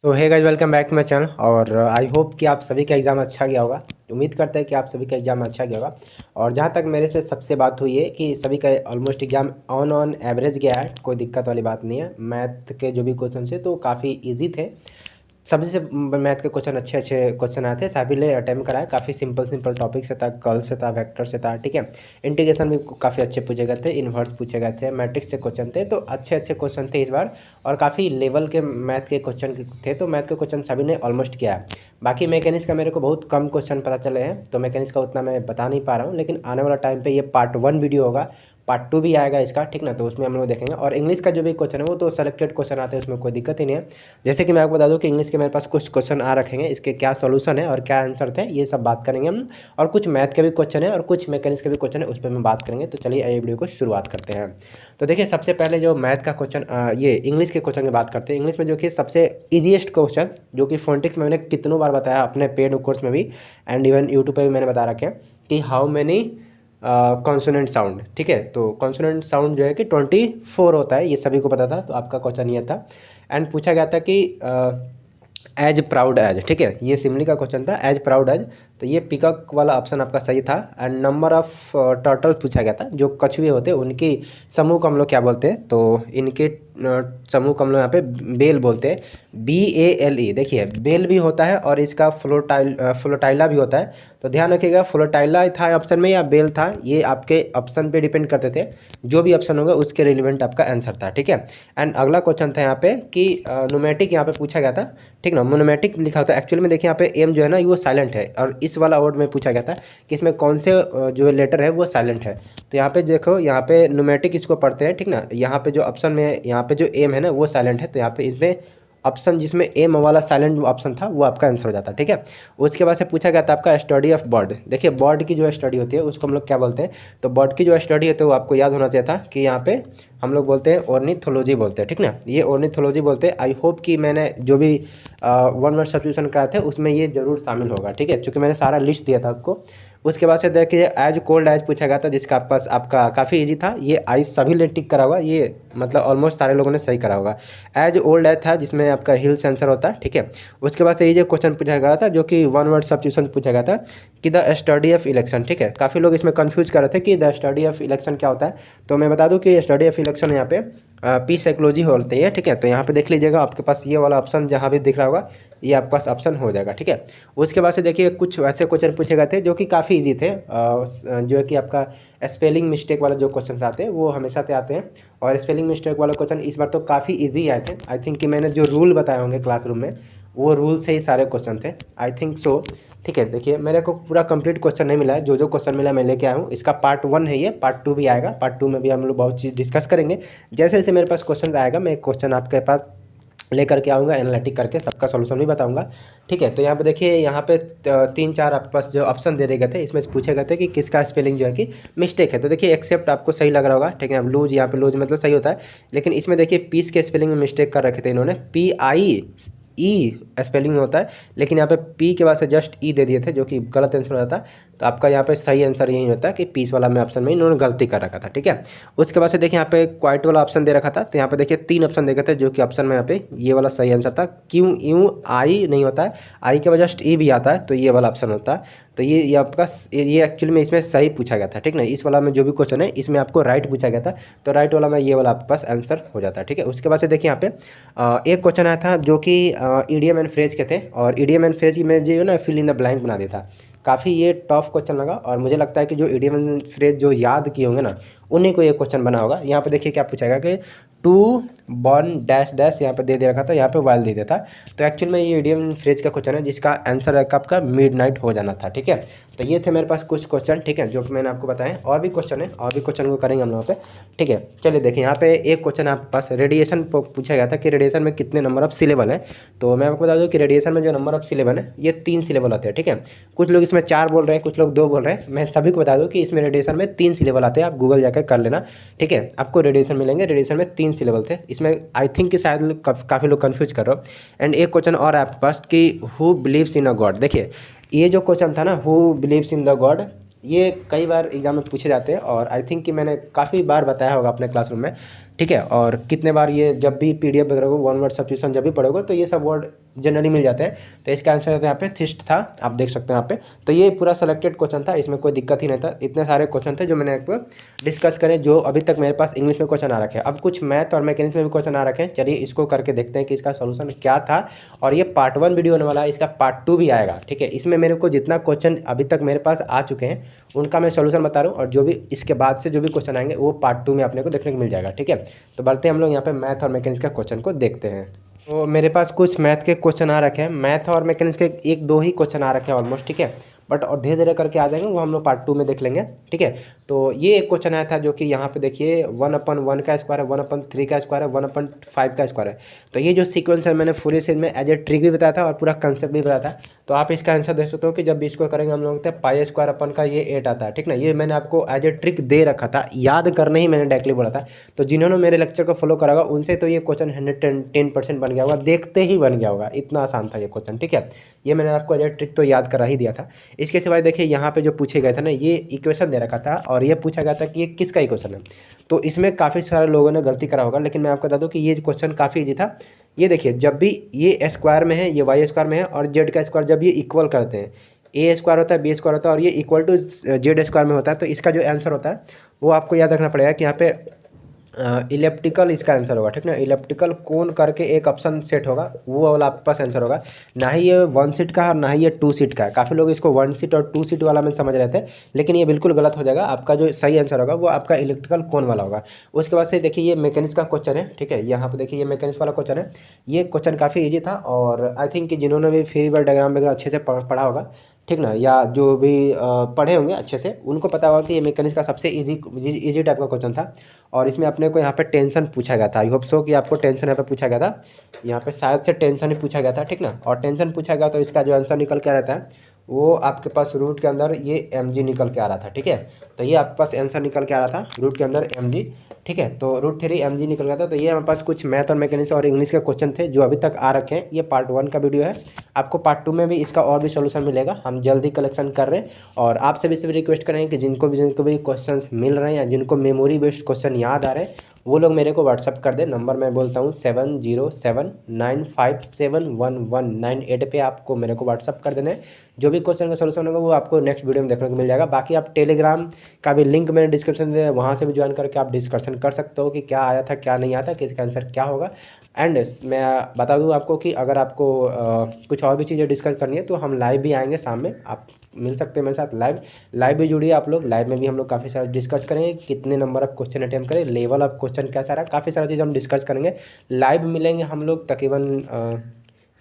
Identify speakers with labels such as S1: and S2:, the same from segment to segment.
S1: तो hey guys, welcome back to my channel. और I hope कि आप सभी का एग्ज़ाम अच्छा गया होगा। उम्मीद करते हैं कि आप सभी का एग्ज़ाम अच्छा गया होगा। और जहाँ तक मेरे से सबसे बात हुई है कि सभी का ऑलमोस्ट एग्ज़ाम ऑन एवरेज गया है, कोई दिक्कत वाली बात नहीं है। मैथ के जो भी क्वेश्चन थे तो काफ़ी इजी थे। सभी से मैथ के क्वेश्चन अच्छे अच्छे क्वेश्चन आए थे, सभी ने अटेम्प्ट कराया। काफ़ी सिंपल सिंपल टॉपिक से था, कर्ल से था, वेक्टर से था, ठीक है। इंटीग्रेशन भी काफ़ी अच्छे पूछे गए थे, इन्वर्स पूछे गए थे, मैट्रिक्स से क्वेश्चन थे। तो अच्छे अच्छे क्वेश्चन थे इस बार और काफ़ी लेवल के मैथ के क्वेश्चन थे। तो मैथ के क्वेश्चन सभी ने ऑलमोस्ट किया है। बाकी मैकेनिक्स का मेरे को बहुत कम क्वेश्चन पता चले हैं, तो मैकेनिक्स का उतना मैं बता नहीं पा रहा हूँ। लेकिन आने वाला टाइम पे ये पार्ट 1 वीडियो होगा, पार्ट 2 भी आएगा इसका, ठीक ना। तो उसमें हम लोग देखेंगे। और इंग्लिश का जो भी क्वेश्चन है वो तो सेलेक्टेड क्वेश्चन आते हैं, उसमें कोई दिक्कत ही नहीं है। जैसे कि मैं आपको बता दूं कि इंग्लिश के मेरे पास कुछ क्वेश्चन आ रखेंगे, इसके क्या सॉल्यूशन है और क्या आंसर थे ये सब बात करेंगे हम। और कुछ मैथ के भी क्वेश्चन है और कुछ मैकेनिक्स के भी क्वेश्चन है, उस पर हम बात करेंगे। तो चलिए ये वीडियो को शुरुआत करते हैं। तो देखिए, सबसे पहले जो मैथ का क्वेश्चन, ये इंग्लिश के क्वेश्चन की बात करते हैं। इंग्लिश में जो कि सबसे ईजीएस्ट क्वेश्चन, जो कि फोनेटिक्स में मैंने कितनों बार बताया अपने पेड कोर्स में भी एंड इवन यूट्यूब पे भी मैंने बता रखे हैं कि हाउ मैनी कॉन्सोनेंट साउंड, ठीक है। तो कॉन्सोनेंट साउंड जो है कि 24 होता है, ये सभी को पता था। तो आपका क्वेश्चन ये था एंड पूछा गया था कि एज प्राउड एज, ठीक है। ये सिमली का क्वेश्चन था, एज प्राउड एज। तो ये पिकअप वाला ऑप्शन आपका सही था। एंड नंबर ऑफ टर्टल पूछा गया था। जो कछुए होते हैं उनकी समूह को हम लोग क्या बोलते हैं, तो इनके समूह को हम लोग यहाँ पे बेल बोलते हैं, BALE। देखिए, बेल भी होता है और इसका फ्लोटाइला भी होता है। तो ध्यान रखिएगा, फ्लोटाइला था ऑप्शन में या बेल था, ये आपके ऑप्शन पे डिपेंड करते थे। जो भी ऑप्शन होगा उसके रिलेवेंट आपका आंसर था, ठीक है। एंड अगला क्वेश्चन था यहाँ पे कि न्यूमेटिक यहाँ पे पूछा गया था, ठीक ना। मोनोमेटिक लिखा होता है, एक्चुअली में देखिए यहाँ पे एम जो है ना वो साइलेंट है। और इस वाला वर्ड में पूछा गया था कि इसमें कौन से जो लेटर है वो साइलेंट है। तो यहाँ पे देखो, यहाँ पे न्यूमेटिक इसको पढ़ते हैं, ठीक ना। यहाँ पे जो ऑप्शन में यहाँ पे जो एम है ना वो साइलेंट है। तो यहाँ पे इसमें ऑप्शन जिसमें एम वाला साइलेंट ऑप्शन था वो आपका आंसर हो जाता है, ठीक है। उसके बाद से पूछा गया था आपका स्टडी ऑफ बर्ड। देखिए, बर्ड की जो स्टडी होती है उसको हम लोग क्या बोलते हैं, तो बर्ड की जो स्टडी होती है वो आपको याद होना चाहिए था कि यहाँ पे हम लोग बोलते हैं ऑर्निथोलॉजी बोलते हैं, ठीक ना। ये ऑर्निथोलॉजी बोलते हैं। आई होप कि मैंने जो भी 1 वर्ड सब्स्टिट्यूशन कराए थे उसमें ये जरूर शामिल होगा, ठीक है, क्योंकि मैंने सारा लिस्ट दिया था आपको। उसके बाद से देखिए, एज कोल्ड एज पूछा गया था, जिसका पास आपका काफ़ी इजी था। ये आइस सभी ने टिक करा होगा, ये मतलब ऑलमोस्ट सारे लोगों ने सही करा होगा। एज ओल्ड एज था, जिसमें आपका हिल सेंसर होता है, ठीक है। उसके बाद से ये जो क्वेश्चन पूछा गया था जो कि 1 वर्ड सब्स्टिट्यूशन पूछा गया था कि द स्टडी ऑफ इलेक्शन, ठीक है। काफ़ी लोग इसमें कंफ्यूज कर रहे थे कि द स्टडी ऑफ इलेक्शन क्या होता है। तो मैं बता दूं कि स्टडी ऑफ इलेक्शन यहाँ पे पीस साइकोलॉजी होती है, ठीक है। तो यहाँ पे देख लीजिएगा, आपके पास ये वाला ऑप्शन जहाँ भी दिख रहा होगा ये आपके पास ऑप्शन हो जाएगा, ठीक है। उसके बाद से देखिए, कुछ वैसे क्वेश्चन पूछे गए थे जो कि काफ़ी इजी थे। जो है कि आपका स्पेलिंग मिस्टेक वाला जो क्वेश्चन आते हैं वो हमेशा से आते हैं। और स्पेलिंग मिस्टेक वाला क्वेश्चन इस बार तो काफ़ी इजी आए थे। आई थिंक कि मैंने जो रूल बताए होंगे क्लासरूम में वो रूल से ही सारे क्वेश्चन थे, आई थिंक सो, ठीक है। देखिए, मेरे को पूरा कंप्लीट क्वेश्चन नहीं मिला है, जो जो क्वेश्चन मिला मैं लेके आया हूँ। इसका पार्ट 1 है, ये पार्ट 2 भी आएगा। पार्ट 2 में भी हम लोग बहुत चीज़ डिस्कस करेंगे। जैसे जैसे मेरे पास क्वेश्चन आएगा मैं क्वेश्चन आपके पास लेकर के आऊँगा, एनालिटिक करके सबका सॉल्यूशन भी बताऊंगा, ठीक है। तो यहाँ पे देखिए, यहाँ पे 3-4 आपके पास जो ऑप्शन दे गए थे इसमें से पूछे गए थे कि किसका स्पेलिंग जो है कि मिस्टेक है। तो देखिए, एक्सेप्ट आपको सही लग रहा होगा, ठीक है। लूज, यहाँ पे लूज मतलब सही होता है, लेकिन इसमें देखिए पीस के स्पेलिंग में मिस्टेक कर रखे थे इन्होंने। PIE स्पेलिंग में होता है, लेकिन यहाँ पे पी के बाद से जस्ट ई दे दिए थे, जो कि गलत आंसर हो जाता। तो आपका यहाँ पे सही आंसर यही होता है कि पीस वाला में ऑप्शन में इन्होंने गलती कर रखा था, ठीक है। उसके बाद से देखिए, यहाँ पे क्वाइट वाला ऑप्शन दे रखा था। तो यहाँ पे देखिए 3 ऑप्शन दे थे, जो कि ऑप्शन में यहाँ पे ये वाला सही आंसर था। क्यों यूँ आई नहीं होता है, आई के बाद जस्ट ई भी आता है, तो ये वाला ऑप्शन होता है। तो ये आपका ये एक्चुअली में इसमें सही पूछा गया था, ठीक ना। इस वाला में जो भी क्वेश्चन है इसमें आपको राइट पूछा गया था, तो राइट वाला में ये वाला आपके पास आंसर हो जाता है, ठीक है। उसके बाद से देखिए, यहाँ पे एक क्वेश्चन आया था जो कि ईडीएम एंड फ्रेज के थे। और ईडीएम एंड फ्रेज में जो है ना फिल इन द ब्लैंक बना दिया था। काफ़ी ये टफ क्वेश्चन लगा और मुझे लगता है कि जो ईडीएम एंड फ्रेज जो याद किए होंगे ना उन्हीं को ये क्वेश्चन बना होगा। यहाँ पे देखिए क्या पूछेगा कि टू बॉर्न डैश डैश यहाँ पे दे रखा था, यहाँ पे वाइल दे दिया था। तो एक्चुअल में ये ईडीएम फ्रेज का क्वेश्चन है जिसका आंसर है आपका मिडनाइट हो जाना था, ठीक है। तो ये थे मेरे पास कुछ क्वेश्चन, ठीक है, जो कि मैंने आपको बताया। और भी क्वेश्चन है, और भी क्वेश्चन को करेंगे हम लोग पे, ठीक है। चलिए देखिए, यहाँ पे एक क्वेश्चन आपके पास रेडिएशन पूछा गया था कि रेडिएशन में कितने नंबर ऑफ सिलेबल है। तो मैं आपको बता दूँ कि रेडिएशन में जो नंबर ऑफ सिलेबल है ये 3 सिलेबल होते हैं, ठीक है। कुछ लोग इसमें 4 बोल रहे हैं, कुछ लोग 2 बोल रहे हैं। मैं सभी को बता दूँ कि इसमें रेडिएशन में 3 सिलेबल आते हैं, आप गूगल जाकर कर लेना, ठीक है। आपको रेडिएशन मिलेंगे, रेडिएशन में 3 सिलेबल थे। इसमें आई थिंक कि शायद काफ़ी लोग कन्फ्यूज कर रहे हो। एंड एक क्वेश्चन और है आपके पास कि who believes in a God. देखिए, ये जो क्वेश्चन था ना, who believes in the God, ये कई बार एग्जाम में पूछे जाते हैं और आई थिंक कि मैंने काफ़ी बार बताया होगा अपने क्लासरूम में ठीक है। और कितने बार ये जब भी PDF वगैरह को वन वर्ड सब्स्टिट्यूशन जब भी पढ़ोगे तो ये सब वर्ड जनरली मिल जाते हैं। तो इसका आंसर यहाँ पे थिस्ट था, आप देख सकते हैं यहाँ पे। तो ये पूरा सेलेक्टेड क्वेश्चन था, इसमें कोई दिक्कत ही नहीं था। इतने सारे क्वेश्चन थे जो मैंने आपको डिस्कस करे, जो अभी तक मेरे पास इंग्लिश में क्वेश्चन आ रखे हैं। अब कुछ मैथ और मैकेनिक्स में भी क्वेश्चन आ रखे हैं, चलिए इसको करके देखते हैं कि इसका सोल्यूशन क्या था। और ये पार्ट 1 वीडियो होने वाला है, इसका पार्ट 2 भी आएगा, ठीक है। इसमें मेरे को जितना क्वेश्चन अभी तक मेरे पास आ चुके हैं उनका मैं सोल्यूशन बता रहा हूँ, और जो भी इसके बाद से जो भी क्वेश्चन आएंगे वो पार्ट 2 में अपने को देखने को मिल जाएगा, ठीक है। तो बढ़ते हैं हम लोग यहाँ पे मैथ और मैकेनिक्स का क्वेश्चन को देखते हैं। तो मेरे पास कुछ मैथ के क्वेश्चन आ रखे हैं, मैथ और मैकेनिक्स के 1-2 ही क्वेश्चन आ रखे हैं ऑलमोस्ट, ठीक है। बट और धीरे धीरे करके आ जाएंगे, वो हम लोग पार्ट 2 में देख लेंगे, ठीक है। तो ये एक क्वेश्चन आया था जो कि यहाँ पे देखिए 1/1 का स्क्वायर है, 1/3 का स्क्वायर है, 1/5 का स्क्वायर है। तो ये जो सीक्वेंस है मैंने पूरे सीरीज में एज ए ट्रिक भी बताया था और पूरा कंसेप्ट भी बताया था। तो आप इसका आंसर देख सकते हो कि जब भी इसको करेंगे हम लोग पाई स्क्वायर अपन का ये 8 आता है, ठीक ना। ये मैंने आपको एज ए ट्रिक दे रखा था, याद करने ही मैंने डायरेक्टली बोला था। तो जिन्होंने मेरे लेक्चर को फॉलो करा होगा उनसे तो ये क्वेश्चन 110% बन गया होगा, देखते ही बन गया होगा, इतना आसान था ये क्वेश्चन, ठीक है। ये मैंने आपको एज ए ट्रिक तो याद करा ही दिया था। इसके सिवाय देखिए यहाँ पे जो पूछे गए थे ना, ये इक्वेशन दे रखा था और ये पूछा गया था कि ये किसका इक्वेशन है। तो इसमें काफ़ी सारे लोगों ने गलती करा होगा, लेकिन मैं आपको बता दूं कि ये क्वेश्चन काफ़ी ईजी था। ये देखिए जब भी ये स्क्वायर में है, ये वाई स्क्वायर में है, और जेड का स्क्वायर जब ये इक्वल करते हैं, ए स्क्वायर होता है, बी स्क्वायर होता है, और ये इक्वल टू जेड स्क्वायर में होता है। तो इसका जो आंसर होता है वो आपको याद रखना पड़ेगा कि यहाँ पे इलेप्टिकल इसका आंसर होगा, ठीक ना। इलेप्टिकल कोण करके एक ऑप्शन सेट होगा, वो वाला आपके पास आंसर होगा। ना ही ये 1 सीट का है और ना ही ये 2 सीट का है। काफ़ी लोग इसको 1 सीट और 2 सीट वाला में समझ रहे थे, लेकिन ये बिल्कुल गलत हो जाएगा। आपका जो सही आंसर होगा वो आपका इलेक्ट्रिकल कोण वाला होगा। उसके बाद से देखिए ये मैकेनिक्स का क्वेश्चन है, ठीक है। यहाँ पर देखिए ये मैकेनिक्स वाला क्वेश्चन है। ये क्वेश्चन काफ़ी ईजी था, और आई थिंक कि जिन्होंने भी फ्री बॉडी डायग्राम वगैरह अच्छे से पढ़ा होगा, ठीक ना, या जो भी पढ़े होंगे अच्छे से, उनको पता होगा कि ये मैकेनिक्स का सबसे इजी टाइप का क्वेश्चन था। और इसमें अपने को यहाँ पे टेंशन पूछा गया था। आई होप सो कि आपको टेंशन यहाँ पे पूछा गया था, यहाँ पे शायद से टेंशन ही पूछा गया था, ठीक ना। और टेंशन पूछा गया तो इसका जो आंसर निकल के आ जाता है वो आपके पास रूट के अंदर ये mg निकल के आ रहा था, ठीक है। तो ये आपके पास आंसर निकल के आ रहा था रूट के अंदर mg, ठीक है। तो √3 mg निकल गया था। तो ये हमारे पास कुछ मैथ और मैकेनिक्स और इंग्लिश के क्वेश्चन थे जो अभी तक आ रखे हैं। ये पार्ट 1 का वीडियो है, आपको पार्ट 2 में भी इसका और भी सोल्यूशन मिलेगा। हम जल्दी कलेक्शन कर रहे हैं, और आपसे भी रिक्वेस्ट करेंगे कि जिनको भी क्वेश्चन मिल रहे हैं या जिनको मेमोरी बेस्ड क्वेश्चन याद आ रहे हैं वो लोग मेरे को व्हाट्सअप कर दे। नंबर मैं बोलता हूँ 7079571198 पे आपको मेरे को व्हाट्सअप कर देना है। जो भी क्वेश्चन का सोल्यूशन होगा वो आपको नेक्स्ट वीडियो में देखने को मिल जाएगा। बाकी आप टेलीग्राम का भी लिंक मैंने डिस्क्रिप्शन दे, वहाँ से भी ज्वाइन करके आप डिस्कशन कर सकते हो कि क्या आया था क्या नहीं आया था, किसका आंसर क्या होगा। एंड मैं बता दूँ आपको कि अगर आपको कुछ और भी चीज़ें डिस्कस करनी है तो हम लाइव भी आएंगे शाम में, आप मिल सकते हैं मेरे साथ लाइव भी जुड़िए आप लोग। लाइव में भी हम लोग काफ़ी सारा डिस्कस करेंगे, कितने नंबर ऑफ क्वेश्चन अटेम्प्ट करें, लेवल ऑफ क्वेश्चन कैसा रहा, काफ़ी सारा चीज़ हम डिस्कस करेंगे। लाइव मिलेंगे हम लोग तकरीबन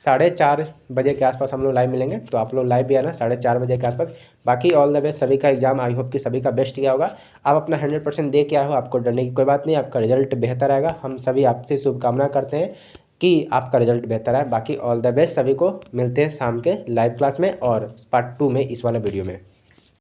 S1: 4:30 बजे के आसपास हम लोग लाइव मिलेंगे। तो आप लोग लाइव भी आना 4:30 बजे के आसपास। बाकी ऑल द बेस्ट, सभी का एग्जाम आई होप कि सभी का बेस्ट किया होगा। आप अपना 100% दे के आए हो, आपको डरने की कोई बात नहीं, आपका रिजल्ट बेहतर आएगा। हम सभी आपसे शुभकामना करते हैं कि आपका रिजल्ट बेहतर आए। बाकी ऑल द बेस्ट, सभी को मिलते हैं शाम के लाइव क्लास में और पार्ट 2 में इस वाले वीडियो में।